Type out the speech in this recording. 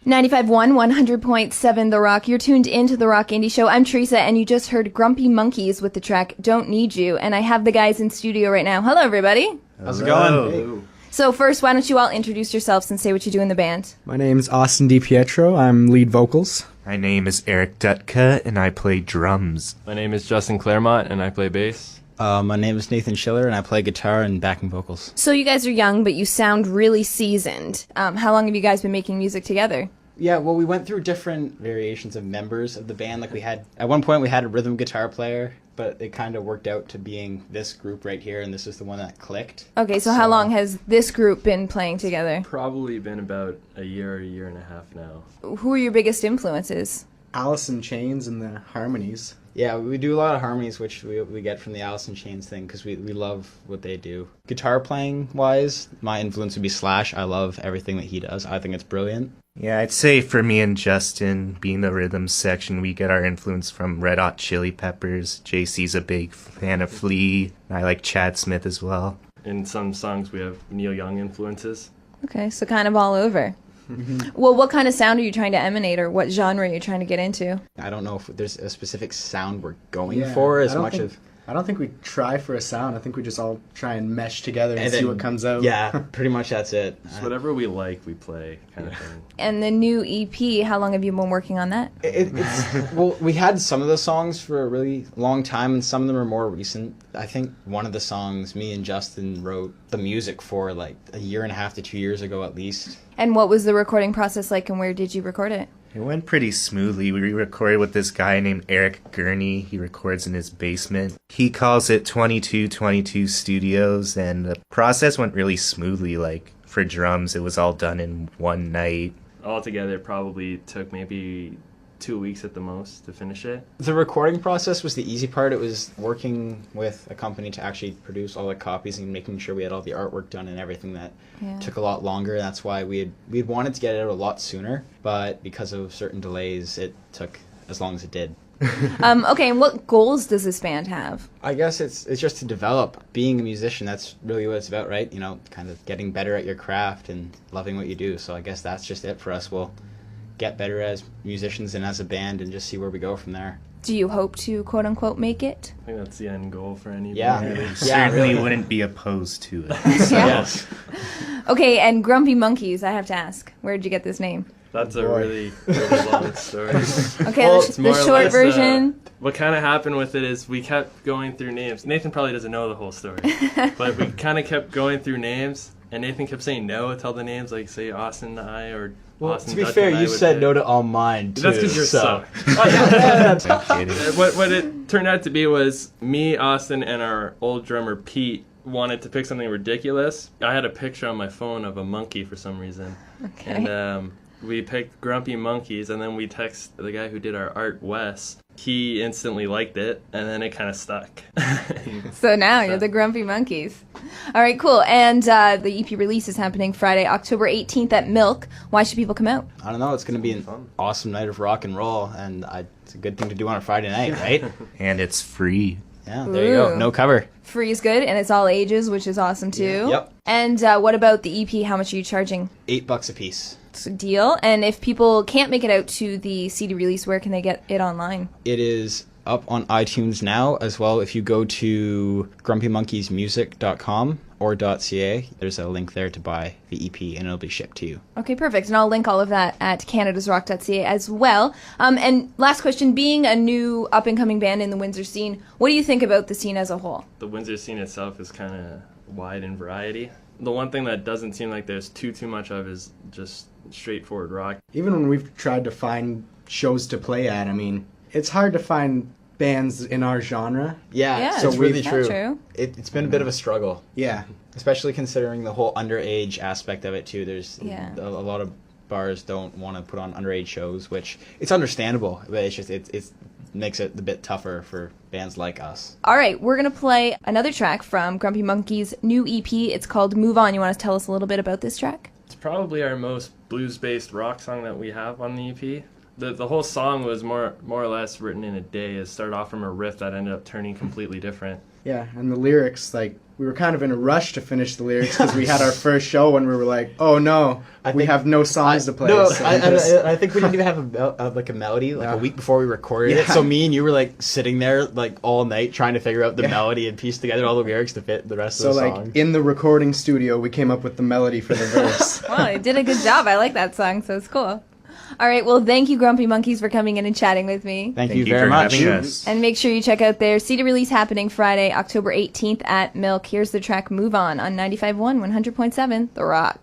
95.1, 100.7 The Rock. You're tuned into The Rock Indie Show. I'm Theresa, and you just heard Grumpy Monkeys with the track Don't Need You. And I have the guys in studio right now. Hello, everybody. How's it going? Hey. So first, why don't you all introduce yourselves and say what you do in the band? My name's Austin DiPietro. I'm lead vocals. My name is Eric Dutka, and I play drums. My name is Justin Claremont, and I play bass. My name is Nathan Schiller, and I play guitar and backing vocals. So you guys are young, but you sound really seasoned. How long have you guys been making music together? Yeah, well, we went through different variations of members of the band. Like at one point we had a rhythm guitar player, but it kind of worked out to being this group right here, and this is the one that clicked. Okay, so how long has this group been playing together? Probably been about a year and a half now. Who are your biggest influences? Alice in Chains and the harmonies. Yeah, we do a lot of harmonies, which we get from the Alice in Chains thing, because we love what they do. Guitar playing wise, my influence would be Slash. I love everything that he does. I think it's brilliant. Yeah, I'd say for me and Justin, being the rhythm section, we get our influence from Red Hot Chili Peppers. JC's a big fan of Flea. I like Chad Smith as well. In some songs, we have Neil Young influences. Okay, so kind of all over. Well, what kind of sound are you trying to emanate, or what genre are you trying to get into? I don't know if there's a specific sound we're going for as much as... I don't think we try for a sound. I think we just all try and mesh together and see what comes out. Yeah, pretty much that's it. Just whatever we like, we play, kind of thing. And the new EP, how long have you been working on that? Well, we had some of the songs for a really long time, and some of them are more recent. I think one of the songs me and Justin wrote the music for like a year and a half to 2 years ago at least. And what was the recording process like, and where did you record it? It went pretty smoothly. We recorded with this guy named Eric Gurney. He records in his basement. He calls it 2222 Studios, and the process went really smoothly. Like, for drums, it was all done in one night. Altogether, it probably took maybe 2 weeks at the most to finish it. The recording process was the easy part. It was working with a company to actually produce all the copies and making sure we had all the artwork done and everything that took a lot longer. That's why we had wanted to get it out a lot sooner, but because of certain delays, it took as long as it did. Okay, and what goals does this band have? I guess it's just to develop. Being a musician, that's really what it's about, right? You know, kind of getting better at your craft and loving what you do. So I guess that's just it for us. We'll get better as musicians and as a band and just see where we go from there. Do you hope to, quote-unquote, make it? I think that's the end goal for any band. Yeah, certainly wouldn't be opposed to it. Yes. Okay, and Grumpy Monkeys, I have to ask, where did you get this name? That's a really long story. Okay, well, the short version. What kind of happened with it is we kept going through names. Nathan probably doesn't know the whole story, but we kind of kept going through names, and Nathan kept saying no to all the names, like say Austin and I, or well, Austin. To be fair, you said no to all mine too. That's because you're so. What it turned out to be was me, Austin, and our old drummer Pete wanted to pick something ridiculous. I had a picture on my phone of a monkey for some reason, and we picked Grumpy Monkeys, and then we text the guy who did our art, Wes. He instantly liked it, and then it kind of stuck. So now you're the Grumpy Monkeys. All right, cool. And the EP release is happening Friday, October 18th at Milk. Why should people come out? I don't know. It's going to be an awesome night of rock and roll, and it's a good thing to do on a Friday night, right? And it's free. Yeah, there you go. No cover. Free is good, and it's all ages, which is awesome too. Yep. And what about the EP? How much are you charging? $8 a piece. It's a deal. And if people can't make it out to the CD release, where can they get it online? It is up on iTunes now as well. If you go to grumpymonkeysmusic.com or .ca, there's a link there to buy the EP, and it'll be shipped to you. Okay, perfect. And I'll link all of that at canadasrock.ca as well. And last question, being a new up-and-coming band in the Windsor scene, what do you think about the scene as a whole? The Windsor scene itself is kind of wide in variety. The one thing that doesn't seem like there's too much of is just straightforward rock. Even when we've tried to find shows to play at, I mean, it's hard to find bands in our genre. Yeah, so it's really true. True. It's been a bit of a struggle. Yeah. Especially considering the whole underage aspect of it, too. There's a lot of bars don't want to put on underage shows, which it's understandable, but it's just it makes it a bit tougher for bands like us. All right, we're going to play another track from Grumpy Monkeys' new EP. It's called Move On. You want to tell us a little bit about this track? It's probably our most blues-based rock song that we have on the EP. The whole song was more or less written in a day. It started off from a riff that ended up turning completely different. Yeah, and the lyrics, like, we were kind of in a rush to finish the lyrics because we had our first show and we were like, oh no, we have no songs to play. No, so I think we didn't even have a melody a week before we recorded it. So me and you were like sitting there like all night trying to figure out the melody and piece together all the lyrics to fit the rest of the song. So like in the recording studio, we came up with the melody for the verse. Wow, you did a good job. I like that song, so it's cool. All right, well, thank you, Grumpy Monkeys, for coming in and chatting with me. Thank you very much. Having us. And make sure you check out their CD release happening Friday, October 18th at Milk. Here's the track Move On 95.1, 100.7, The Rock.